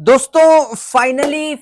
दोस्तों फाइनली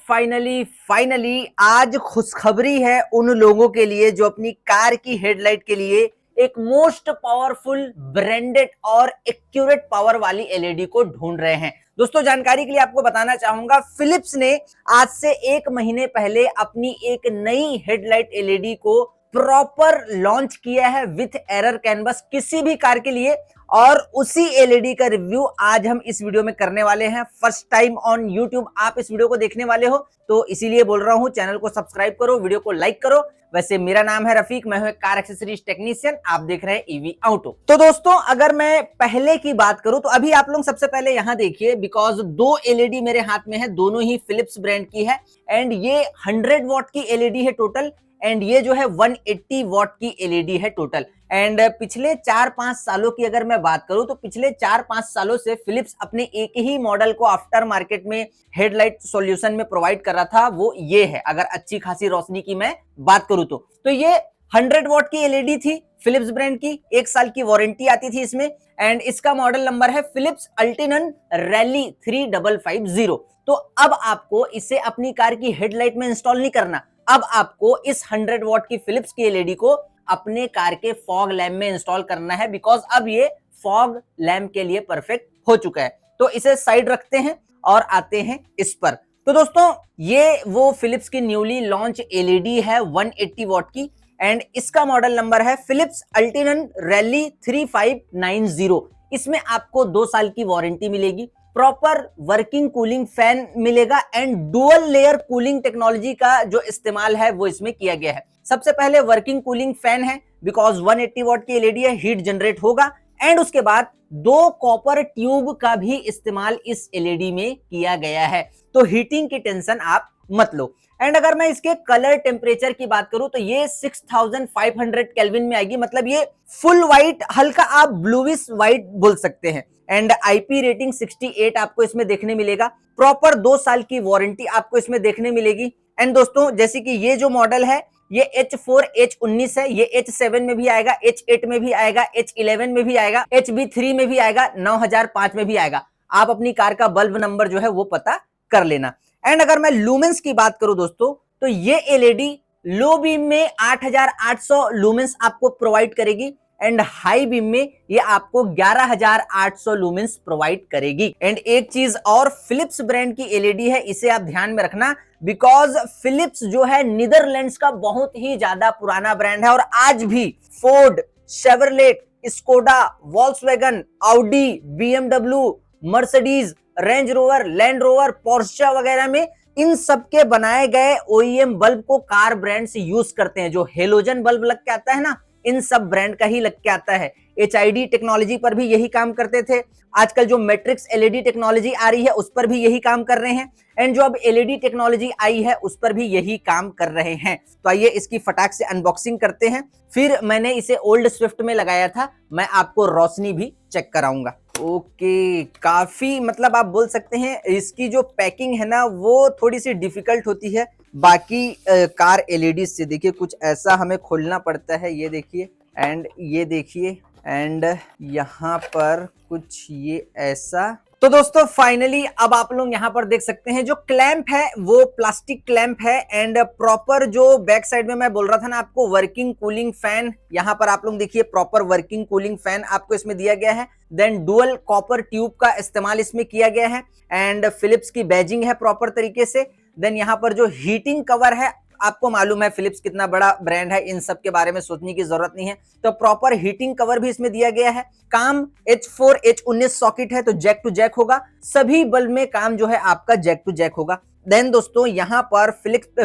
आज खुशखबरी है उन लोगों के लिए जो अपनी कार की हेडलाइट के लिए एक मोस्ट पावरफुल ब्रांडेड और एक्यूरेट पावर वाली एलईडी को ढूंढ रहे हैं। दोस्तों जानकारी के लिए आपको बताना चाहूंगा, फिलिप्स ने आज से 1 महीने पहले अपनी एक नई हेडलाइट एलईडी को प्रॉपर लॉन्च किया है विथ एरर कैनवस किसी भी कार के लिए, और उसी एलईडी का रिव्यू आज हम इस वीडियो में करने वाले हैं। फर्स्ट टाइम ऑन यूट्यूब आप इस वीडियो को देखने वाले हो तो इसीलिए बोल रहा हूं, चैनल को सब्सक्राइब करो, वीडियो को लाइक करो। वैसे मेरा नाम है रफीक, मैं हूं कार एक्सेसरीज टेक्नीशियन, आप देख रहे हैं ईवी ऑटो। तो दोस्तों अगर मैं पहले की बात करूं तो अभी आप लोग सबसे पहले यहां देखिए, बिकॉज 2 एलईडी मेरे हाथ में है, दोनों ही फिलिप्स ब्रांड की है एंड ये 100 वॉट की एलईडी है टोटल, एंड ये जो है 180 वॉट की एलईडी है टोटल। एंड पिछले 4-5 सालों की अगर मैं बात करूं तो पिछले 4-5 सालों से फिलिप्स अपने एक ही मॉडल को आफ्टर मार्केट में हेडलाइट सॉल्यूशन में प्रोवाइड कर रहा था, वो ये है। अगर अच्छी खासी रोशनी की मैं बात करूं तो ये 100 वॉट की एलईडी थी फिलिप्स ब्रांड की, 1 साल की वारंटी आती थी इसमें, एंड इसका मॉडल नंबर है फिलिप्स अल्टिनन रैली 3550। तो अब आपको इसे अपनी कार की हेडलाइट में इंस्टॉल नहीं करना, अब आपको इस 100 वॉट की फिलिप्स की एलईडी को अपने कार के फॉग लैम्प में इंस्टॉल करना है, बिकॉज अब ये फॉग लैम्प के लिए परफेक्ट हो चुका है। तो इसे साइड रखते हैं और आते हैं इस पर। तो दोस्तों ये वो फिलिप्स की न्यूली लॉन्च एलईडी है 180 वॉट की, एंड इसका मॉडल नंबर है फिलिप्स अल्टिनन रैली 3590। इसमें आपको 2 साल की वारंटी मिलेगी, प्रॉपर वर्किंग कूलिंग फैन मिलेगा and dual layer cooling technology का जो इस्तेमाल है वो इसमें किया गया है। सबसे पहले वर्किंग कूलिंग फैन है, बिकॉज 180 वॉट की एलईडी है, हीट जनरेट होगा, एंड उसके बाद 2 कॉपर ट्यूब का भी इस्तेमाल इस एलईडी में किया गया है, तो हीटिंग की टेंशन आप मत लो। एंड अगर मैं इसके कलर टेम्परेचर की बात करूं तो ये 6500 केल्विन में आएगी, मतलब ये फुल व्हाइट, हल्का आप ब्लूइश व्हाइट बोल सकते हैं। एंड आईपी रेटिंग 68 आपको इसमें देखने मिलेगा, प्रॉपर 2 साल की वारंटी आपको इसमें देखने मिलेगी। एंड दोस्तों जैसे कि ये जो मॉडल है ये H4 H19 है, ये H7 में भी आएगा, H8 में भी आएगा, H11 में भी आएगा, HB3 में भी आएगा, 9005 में भी आएगा। आप अपनी कार का बल्ब नंबर जो है वो पता कर लेना। एंड अगर मैं लूमेंस की बात करूं दोस्तों तो ये एलईडी लो बीम में 8800 लूमेंस आपको प्रोवाइड करेगी, एंड हाई बीम में ये आपको 11800 लूमेंस प्रोवाइड करेगी। एंड एक चीज और, फिलिप्स ब्रांड की एलईडी है, इसे आप ध्यान में रखना, बिकॉज फिलिप्स जो है नीदरलैंड्स का बहुत ही ज्यादा पुराना ब्रांड है, और आज भी Ford, Chevrolet, Skoda, Volkswagen, Audi, BMW, Mercedes, range rover, land rover, Porsche वगैरह में इन सब के बनाए गए ओईएम बल्ब को कार ब्रांड्स यूज करते हैं। जो हेलोजन बल्ब लग के आता है ना, इन सब ब्रांड का ही लग के आता है। एचआईडी टेक्नोलॉजी पर भी यही काम करते थे, आजकल जो मैट्रिक्स एलईडी टेक्नोलॉजी आ रही है उस पर भी यही काम कर रहे हैं, एंड जो अब एलईडी टेक्नोलॉजी आई है उस पर भी यही काम कर रहे हैं। तो आइए इसकी फटाक से अनबॉक्सिंग करते हैं, फिर मैंने इसे ओल्ड स्विफ्ट में लगाया था, मैं आपको रोशनी भी चेक कराऊंगा। ओके, काफी मतलब आप बोल सकते हैं इसकी जो पैकिंग है ना वो थोड़ी सी डिफिकल्ट होती है बाकी कार एलईडी से। देखिए कुछ ऐसा हमें खोलना पड़ता है, ये देखिए, एंड ये देखिए, एंड यहाँ पर कुछ ये ऐसा। तो दोस्तों फाइनली अब आप लोग यहाँ पर देख सकते हैं जो क्लैंप है वो प्लास्टिक क्लैंप है, एंड प्रॉपर जो बैक साइड में मैं बोल रहा था ना आपको वर्किंग कूलिंग फैन, यहाँ पर आप लोग देखिए प्रॉपर वर्किंग कूलिंग फैन आपको इसमें दिया गया है। देन डुअल कॉपर ट्यूब का इस्तेमाल इसमें किया गया है, एंड फिलिप्स की बैजिंग है प्रॉपर तरीके से। देन यहाँ पर जो हीटिंग कवर है, आपको मालूम है फिलिप्स कितना बड़ा ब्रांड है, इन सब के बारे में सोचने की जरूरत नहीं है, तो प्रॉपर हीटिंग कवर भी इसमें दिया गया है। काम H4 H19 सॉकेट है तो जैक टू जैक होगा, सभी बल्ब में काम जो है आपका जैक टू जैक होगा। देन दोस्तों यहाँ पर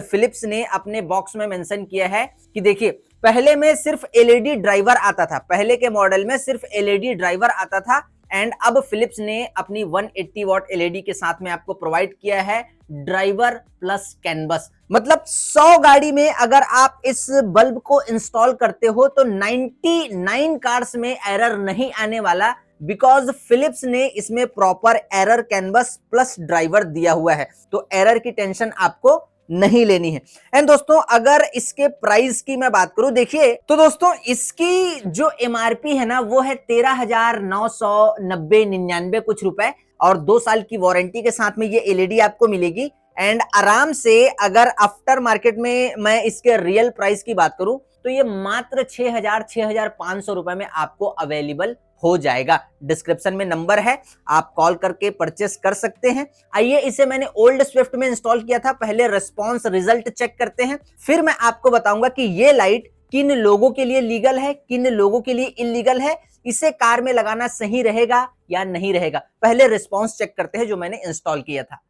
फिलिप्स ने अपने बॉक्स में मेंशन किया है कि देखिए पहले में सिर्फ एलईडी ड्राइवर आता था, पहले के मॉडल में सिर्फ एलईडी ड्राइवर आता था, एंड अब फिलिप्स ने अपनी 180 वॉट एलईडी के साथ में आपको प्रोवाइड किया है ड्राइवर प्लस कैनवस। मतलब 100 गाड़ी में अगर आप इस बल्ब को इंस्टॉल करते हो तो 99 कार्स में एरर नहीं आने वाला, बिकॉज फिलिप्स ने इसमें proper error canvas plus driver दिया हुआ है, तो एरर की टेंशन आपको नहीं लेनी है। एंड दोस्तों अगर इसके प्राइस की मैं बात करूं, देखिए तो दोस्तों इसकी जो एमआरपी है ना वो है 13,990-99 कुछ रुपए, और 2 साल की वारंटी के साथ में ये एलईडी आपको मिलेगी। एंड आराम से अगर आफ्टर मार्केट में मैं इसके रियल प्राइस की बात करूं तो ये मात्र 6,500 रुपए में आपको अवेलेबल हो जाएगा। डिस्क्रिप्शन में नंबर है, आप कॉल करके परचेस कर सकते हैं। आइए, इसे मैंने ओल्ड स्विफ्ट में इंस्टॉल किया था, पहले रिस्पॉन्स रिजल्ट चेक करते हैं, फिर मैं आपको बताऊंगा कि ये लाइट किन लोगों के लिए लीगल है, किन लोगों के लिए इलीगल है, इसे कार में लगाना सही रहेगा या नहीं रहेगा। पहले रिस्पॉन्स चेक करते हैं जो मैंने इंस्टॉल किया था।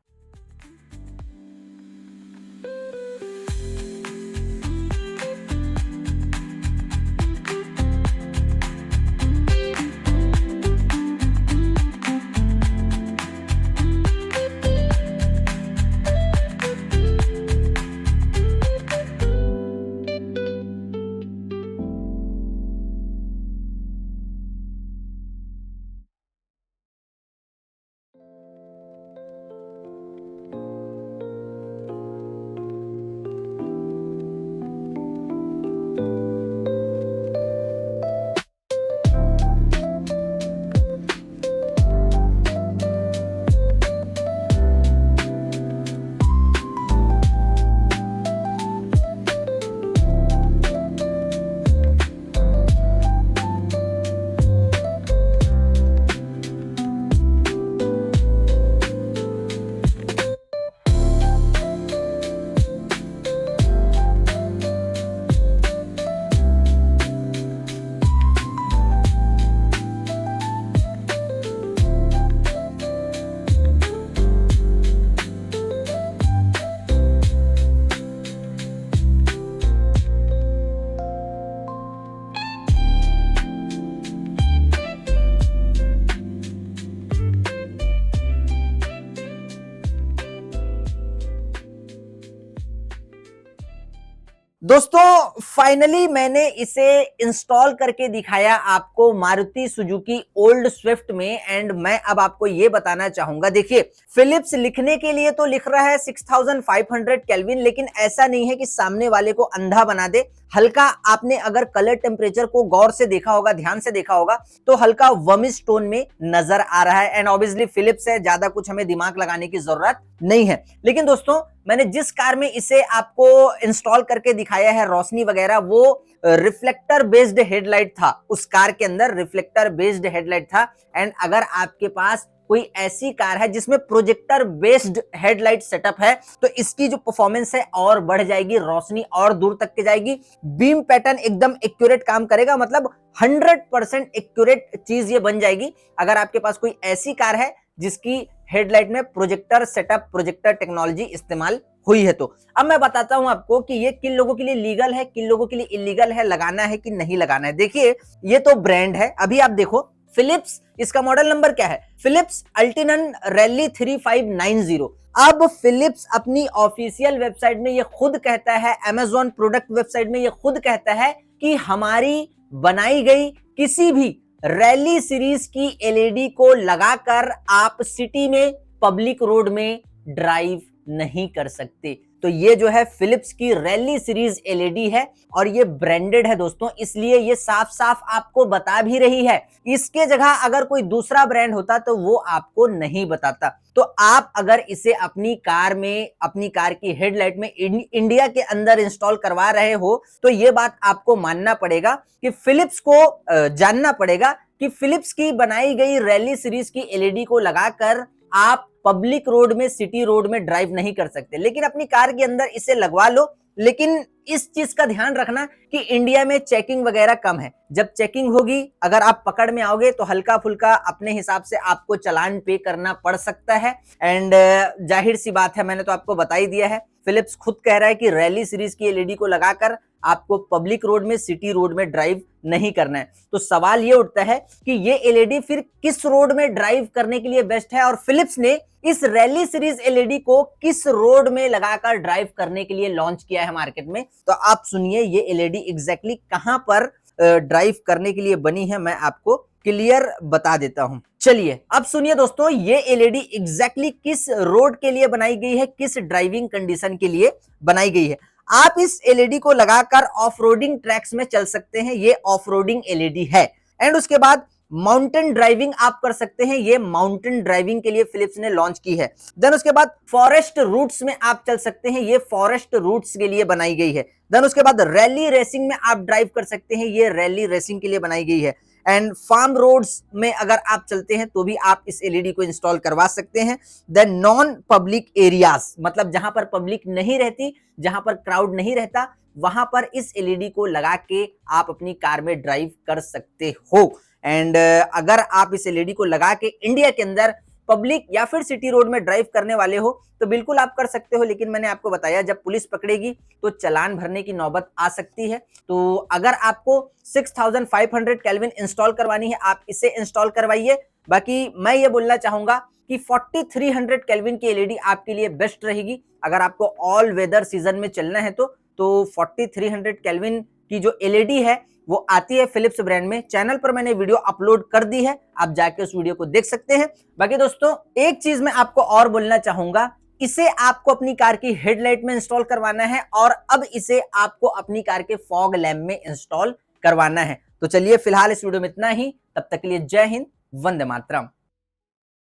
दोस्तों फाइनली मैंने इसे इंस्टॉल करके दिखाया आपको मारुति सुजुकी ओल्ड स्विफ्ट में। एंड मैं अब आपको ये बताना चाहूंगा, देखिए फिलिप्स लिखने के लिए तो लिख रहा है 6500 केल्विन, लेकिन ऐसा नहीं है कि सामने वाले को अंधा बना दे। हल्का आपने अगर कलर टेम्परेचर को गौर से देखा होगा, ध्यान से देखा होगा, तो हल्का वर्मिश टोन में नजर आ रहा है। एंड ऑब्वियसली फिलिप्स है, ज्यादा कुछ हमें दिमाग लगाने की जरूरत नहीं है। लेकिन दोस्तों मैंने जिस कार में इसे आपको इंस्टॉल करके दिखाया है, रोशनी वगैरह, वो रिफ्लेक्टर बेस्ड हेडलाइट था। उस कार के अंदर रिफ्लेक्टर बेस्ड हेडलाइट था। एंड अगर आपके पास कोई ऐसी कार है जिसमें प्रोजेक्टर बेस्ड हेडलाइट सेटअप है तो इसकी जो परफॉर्मेंस है और बढ़ जाएगी, रोशनी और दूर तक के जाएगी, बीम पैटर्न एकदम एक्यूरेट काम करेगा, मतलब 100% एक्यूरेट चीज ये बन जाएगी अगर आपके पास कोई ऐसी कार है जिसकी हेडलाइट में प्रोजेक्टर सेटअप, प्रोजेक्टर टेक्नोलॉजी इस्तेमाल हुई है। तो अब मैं बताता हूं आपको कि ये किन लोगों के लिए लीगल है, किन लोगों के लिए इलीगल है, लगाना है कि नहीं लगाना है। देखिए ये तो ब्रांड है, अभी आप देखो फिलिप्स, इसका मॉडल नंबर क्या है, फिलिप्स अल्टिनन रैली 3590। अब फिलिप्स अपनी ऑफिशियल वेबसाइट में ये खुद कहता है, अमेजॉन प्रोडक्ट वेबसाइट में ये खुद कहता है कि हमारी बनाई गई किसी भी रैली सीरीज की एलईडी को लगाकर आप सिटी में, पब्लिक रोड में ड्राइव नहीं कर सकते। तो ये जो है फिलिप्स की रैली सीरीज एलईडी है और ये ब्रांडेड है दोस्तों, इसलिए ये साफ साफ आपको बता भी रही है। इसके जगह अगर कोई दूसरा ब्रांड होता तो वो आपको नहीं बताता। तो आप अगर इसे अपनी कार में, अपनी कार की हेडलाइट में इंडिया के अंदर इंस्टॉल करवा रहे हो तो ये बात आपको मानना पड़ेगा कि फिलिप्स को जानना पड़ेगा कि फिलिप्स की बनाई गई रैली सीरीज की एलईडी को लगाकर आप पब्लिक रोड में, सिटी रोड में ड्राइव नहीं कर सकते। लेकिन अपनी कार के अंदर इसे लगवा लो, लेकिन इस चीज का ध्यान रखना कि इंडिया में चेकिंग वगैरह कम है। जब चेकिंग होगी, अगर आप पकड़ में आओगे तो हल्का फुल्का अपने हिसाब से आपको चालान पे करना पड़ सकता है। एंड जाहिर सी बात है, मैंने तो आपको बता ही दिया है, फिलिप्स खुद कह रहा है कि रैली सीरीज की एलईडी को लगाकर आपको पब्लिक रोड में, सिटी रोड में ड्राइव नहीं करना है। तो सवाल ये उठता है कि ये एलईडी फिर किस रोड में ड्राइव करने के लिए बेस्ट है और फिलिप्स ने इस रैली सीरीज एलईडी को किस रोड में लगाकर ड्राइव करने के लिए लॉन्च किया है मार्केट में। तो आप सुनिए ये एलईडी एग्जैक्टली कहां पर ड्राइव करने के लिए बनी है, मैं आपको क्लियर बता देता हूं। चलिए अब सुनिए दोस्तों, ये एलईडी एग्जैक्टली किस रोड के लिए बनाई गई है, किस ड्राइविंग कंडीशन के लिए बनाई गई है। आप इस एलईडी को लगाकर ऑफ रोडिंग ट्रैक्स में चल सकते हैं, ये ऑफ रोडिंग एलईडी है। एंड उसके बाद माउंटेन ड्राइविंग आप कर सकते हैं, ये माउंटेन ड्राइविंग के लिए फिलिप्स ने लॉन्च की है। देन उसके बाद फॉरेस्ट रूट्स में आप चल सकते हैं, ये फॉरेस्ट रूट्स के लिए बनाई गई है। देन उसके बाद रैली रेसिंग में आप ड्राइव कर सकते हैं, ये रैली रेसिंग के लिए बनाई गई है। एंड फार्म रोड्स में अगर आप चलते हैं तो भी आप इस एलईडी को इंस्टॉल करवा सकते हैं। देन नॉन पब्लिक एरियाज, मतलब जहां पर पब्लिक नहीं रहती, जहां पर क्राउड नहीं रहता, वहां पर इस एलईडी को लगा के आप अपनी कार में ड्राइव कर सकते हो। एंड अगर आप इस एलईडी को लगा के इंडिया के अंदर पब्लिक या फिर सिटी रोड में ड्राइव करने वाले हो तो बिल्कुल आप कर सकते हो, लेकिन मैंने आपको बताया जब पुलिस पकड़ेगी तो चालान भरने की नौबत आ सकती है। तो अगर आपको 6500 केल्विन इंस्टॉल करवानी है, आप इसे इंस्टॉल करवाइए। बाकी मैं ये बोलना चाहूंगा कि 4300 केल्विन की एलईडी आपके लिए बेस्ट रहेगी अगर आपको ऑल वेदर सीजन में चलना है तो 4300 केल्विन की जो एलईडी है वो आती है फिलिप्स ब्रांड में। चैनल पर मैंने वीडियो अपलोड कर दी है, आप जाके उस वीडियो को देख सकते हैं। बाकी दोस्तों एक चीज मैं आपको और बोलना चाहूंगा, इसे आपको अपनी कार की हेडलाइट में इंस्टॉल करवाना है और अब इसे आपको अपनी कार के फॉग लैम्प में इंस्टॉल करवाना है। तो चलिए फिलहाल इस वीडियो में इतना ही, तब तक के लिए जय हिंद, वंदे मातरम।